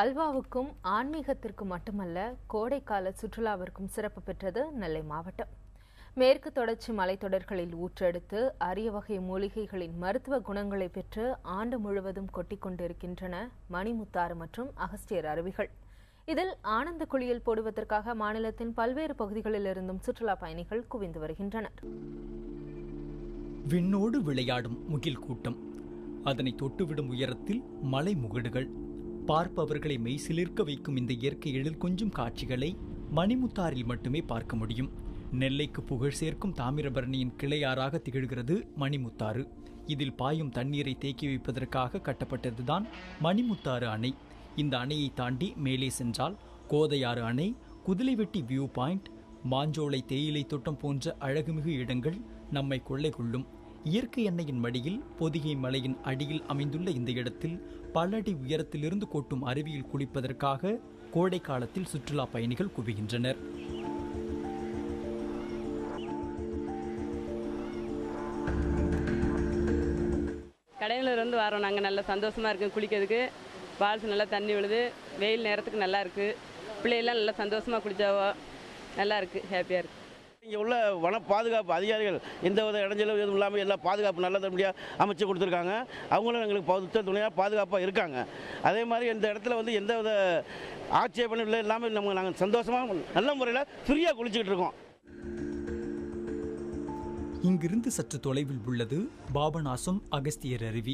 அல்வாவுக்கும் ஆன்மீகத்திற்கும் மட்டுமல்ல, கோடைக்கால சுற்றுலாவிற்கும் சிறப்பு பெற்றது நெல்லை மாவட்டம். மேற்கு தொடர்ச்சி மலைத்தொடர்களில் ஊற்றெடுத்து அரிய வகை மூலிகைகளின் மருத்துவ குணங்களை பெற்று ஆண்டு முழுவதும் கொட்டிக்கொண்டிருக்கின்றன மணிமுத்தாறு மற்றும் அகஸ்தியர் அருவிகள். இதில் ஆனந்த குளியல் போடுவதற்காக மாநிலத்தின் பல்வேறு பகுதிகளிலிருந்தும் சுற்றுலா பயணிகள் குவிந்து வருகின்றனர். விண்ணோடு விளையாடும் முகில் கூட்டம், அதனை தொட்டுவிடும் உயரத்தில் மலை முகடுகள், பார்ப்பவர்களை மெய்சிலிர்க்க வைக்கும் இந்த இயற்கை எழில் கொஞ்சும் காட்சிகளை மணிமுத்தாறில் மட்டுமே பார்க்க முடியும். நெல்லைக்கு புகழ் சேர்க்கும் தாமிரபரணியின் கிளையாறாக திகழ்கிறது மணிமுத்தாறு. இதில் பாயும் தண்ணீரை தேக்கி வைப்பதற்காக கட்டப்பட்டதுதான் மணிமுத்தாறு அணை. இந்த அணையை தாண்டி மேலே சென்றால் கோதையாறு அணை, குதிலைவெட்டி வியூ பாயிண்ட், மாஞ்சோலை தேயிலை தோட்டம் போன்ற அழகுமிகு இடங்கள் நம்மை கொள்ளை கொள்ளும். இயற்கை எண்ணெயின் மடியில் பொதிகை மலையின் அடியில் அமைந்துள்ள இந்த இடத்தில் பல அடி உயரத்திலிருந்து கொட்டும் அருவியில் குளிப்பதற்காக கோடை காலத்தில் சுற்றுலா பயணிகள் குவிகின்றனர். கடையிலிருந்து வரோம் நாங்கள், நல்லா சந்தோஷமாக இருக்குது குளிக்கிறதுக்கு. ஃபால்ஸ் நல்லா தண்ணி விழுது, வெயில் நேரத்துக்கு நல்லா இருக்குது. பிள்ளைகள்லாம் நல்லா சந்தோஷமாக குளிச்சாவோ, நல்லா இருக்குது, ஹாப்பியாக இருக்குது. இங்கே உள்ள வன பாதுகாப்பு அதிகாரிகள் எந்த வித இடைஞ்சலும் எதுவும் இல்லாமல் எல்லா பாதுகாப்பு நல்லபடியாக அமைச்சு கொடுத்துருக்காங்க. அவங்களும் எங்களுக்கு துணையாக பாதுகாப்பாக இருக்காங்க. அதே மாதிரி இந்த இடத்துல வந்து எந்த வித ஆட்சேபனும் இல்லை, இல்லாமல் நாங்கள் சந்தோஷமாக நல்ல முறையில் ஃப்ரீயாக குளிச்சுக்கிட்டு இருக்கோம். இங்கிருந்து சற்று தொலைவில் உள்ளது பாபநாசம் அகஸ்தியர் அருவி.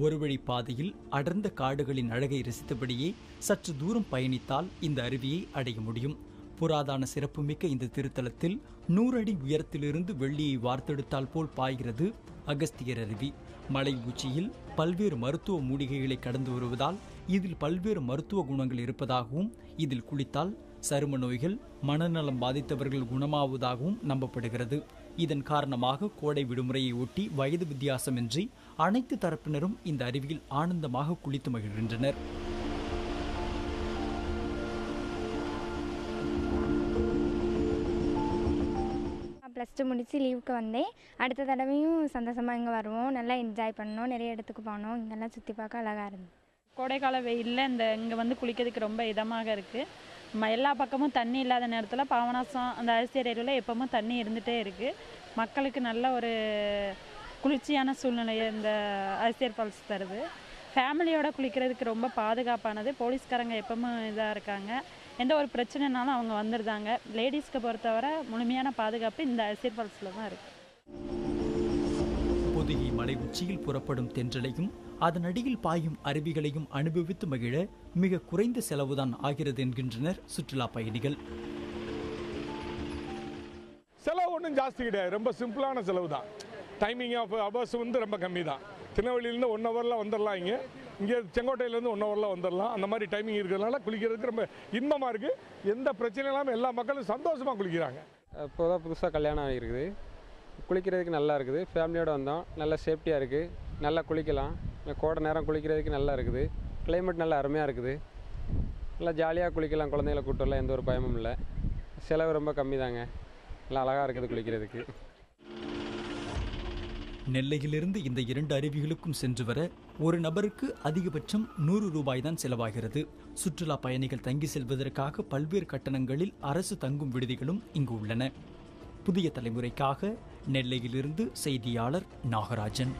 ஒரு வழி பாதையில் அடர்ந்த காடுகளின் அழகை ரசித்தபடியே சற்று தூரம் பயணித்தால் இந்த அருவியை அடைய முடியும். புராதான சிறப்புமிக்க இந்த திருத்தலத்தில் 100 அடி உயரத்திலிருந்து வெள்ளியை வார்த்தெடுத்தால் போல் பாய்கிறது அகஸ்தியர் அருவி. மலை உச்சியில் பல்வேறு மருத்துவ மூலிகைகளை கடந்து வருவதால் இதில் பல்வேறு மருத்துவ குணங்கள் இருப்பதாகவும், இதில் குளித்தால் சரும நோய்கள், மனநலம் பாதித்தவர்கள் குணமாவதாகவும் நம்பப்படுகிறது. இதன் காரணமாக கோடை விடுமுறையை ஒட்டி வயது வித்தியாசமின்றி அனைத்து தரப்பினரும் இந்த அருவியில் ஆனந்தமாக குளித்து மகிழ்கின்றனர். +2 முடித்து லீவுக்கு வந்தேன். அடுத்த தடவையும் சந்தோஷமாக இங்கே வருவோம், நல்லா என்ஜாய் பண்ணோம், நிறைய இடத்துக்கு போனோம், இங்கெல்லாம் சுற்றி பார்க்க அழகாக இருந்தது. கோடைக்கால வெயிலில் இங்கே வந்து குளிக்கிறதுக்கு ரொம்ப இதமாக இருக்குது. எல்லா பக்கமும் தண்ணி இல்லாத நேரத்தில் பாபநாசம் அந்த அகஸ்தியர் அருவியில் எப்பவும் தண்ணி இருந்துகிட்டே இருக்குது. மக்களுக்கு நல்ல ஒரு குளிர்ச்சியான சூழ்நிலையை இந்த அகஸ்தியர் ஃபால்ஸ் தருது. ஃபேமிலியோடு குளிக்கிறதுக்கு ரொம்ப பாதுகாப்பானது. போலீஸ்காரங்க எப்பவும் இதாக இருக்காங்க, எந்த ஒரு பிரச்சனைனாலும் அவங்க வந்துடுதாங்க. லேடிஸ்க்கு பொறுத்தவரை முழுமையான பாதுகாப்பு இந்த அகஸ்தியர் ஃபால்ஸில் தான் இருக்குது. பொதிகை மலை உச்சியில் புறப்படும் தென்றலையும் அதன் அடியில் பாயும் அருவிகளையும் அனுபவித்து மகிழ மிக குறைந்த செலவுதான் ஆகிறது என்கின்றனர் சுற்றுலா பயணிகள். செலவு ஒன்றும் ஜாஸ்தி கிடையாது, ரொம்ப சிம்பிளான செலவு தான். டைமிங் ஆஃப் அவர்ஸ் வந்து ரொம்ப கம்மி தான். திருநெல்வேலியிலேருந்து 1 ஹவரில் வந்துடலாம், இங்கே செங்கோட்டையிலேருந்து 1 ஹவரில் வந்துடலாம். அந்த மாதிரி டைமிங் இருக்கிறதுனால குளிக்கிறதுக்கு ரொம்ப இன்பமாக இருக்குது. எந்த பிரச்சனையும் இல்லாமல் எல்லா மக்களும் சந்தோஷமாக குளிக்கிறாங்க. இப்போ தான் புதுசாக கல்யாணம் ஆகிருக்குது, குளிக்கிறதுக்கு நல்லா இருக்குது. ஃபேமிலியோடு வந்தோம், நல்லா சேஃப்டியாக இருக்குது, நல்லா குளிக்கலாம். கோடை நேரம் குளிக்கிறதுக்கு நல்லா இருக்குது. கிளைமேட் நல்லா அருமையாக இருக்குது, நல்லா ஜாலியாக குளிக்கலாம். குழந்தைகளை கூட்டு வரலாம், எந்த ஒரு பயமும் இல்லை. செலவு ரொம்ப கம்மி தாங்க, நல்லா அழகாக இருக்குது குளிக்கிறதுக்கு. நெல்லையிலிருந்து இந்த 2 அருவிகளுக்கும் சென்று வர ஒரு நபருக்கு அதிகபட்சம் 100 ரூபாய் தான் செலவாகிறது. சுற்றுலா பயணிகள் தங்கி செல்வதற்காக பல்வேறு கட்டணங்களில் அரசு தங்கும் விடுதிகளும் இங்கு உள்ளன. புதிய தலைமுறைக்காக நெல்லையிலிருந்து செய்தியாளர் நாகராஜன்.